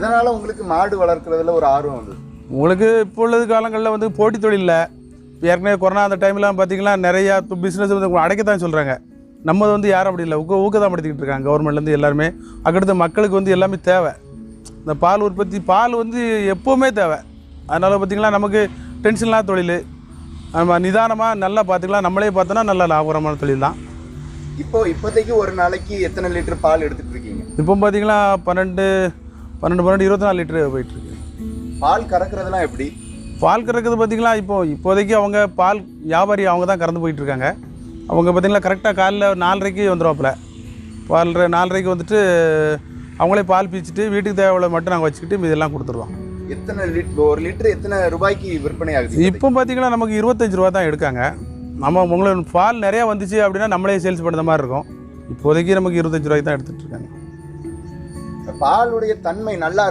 எதனால உங்களுக்கு மாடு வளர்க்குறதுல ஒரு ஆர்வம் வந்தது? உங்களுக்கு இப்போ உள்ளது காலங்களில் வந்து போட்டி தொழிலில் ஏற்கனவே கொரோனா அந்த டைம்லாம் பார்த்தீங்கன்னா நிறையா பிஸ்னஸ் வந்து அடைக்கத்தான் சொல்கிறாங்க. நம்ம வந்து யாரும் அப்படி இல்லை, ஊக்கத்தாமப்படுத்திக்கிட்டு இருக்காங்க கவர்மெண்ட்லேருந்து எல்லாருமே. அதுக்கடுத்து மக்களுக்கு வந்து எல்லாமே தேவை. இந்த பால் உற்பத்தி பால் வந்து எப்போவுமே தேவை. அதனால் பார்த்திங்கன்னா நமக்கு டென்ஷன்லாம் தொழில், நம்ம நிதானமாக நல்லா பார்த்துக்கலாம். நம்மளே பார்த்தோன்னா நல்ல லாபகரமான தொழில் தான். இப்போதைக்கு ஒரு நாளைக்கு எத்தனை லிட்டர் பால் எடுத்துகிட்டு இருக்கீங்க? இப்போ பார்த்தீங்கன்னா 12 24 லிட்டரு போயிட்டுருக்கு. பால் கறக்கிறதுலாம் எப்படி? பால் கறக்கிறது பார்த்திங்கன்னா இப்போதைக்கு அவங்க பால் வியாபாரி அவங்க தான் கறந்து போயிட்டுருக்காங்க. அவங்க பார்த்திங்கன்னா கரெக்டாக காலைல 4:30க்கு வந்துடுவாப்புல. 4:30க்கு வந்துட்டு அவங்களே பால் பீச்சிட்டு வீட்டுக்கு தேவையான மட்டும் நாங்கள் வச்சுக்கிட்டு இதெல்லாம் கொடுத்துருவோம். எத்தனை ஒரு லிட்டர் எத்தனை ரூபாய்க்கு விற்பனை ஆகுது? இப்போ பார்த்திங்கன்னா நமக்கு 25 ரூபா தான் எடுக்காங்க. நம்ம உங்களுக்கு பால் நிறையா வந்துச்சு அப்படின்னா நம்மளே சேல்ஸ் பண்ணுற மாதிரி இருக்கும். இப்போதைக்கு நமக்கு 25 ரூபாய்க்கு தான் எடுத்துகிட்டு இருக்காங்க. பாலுடைய தன்மை நல்லா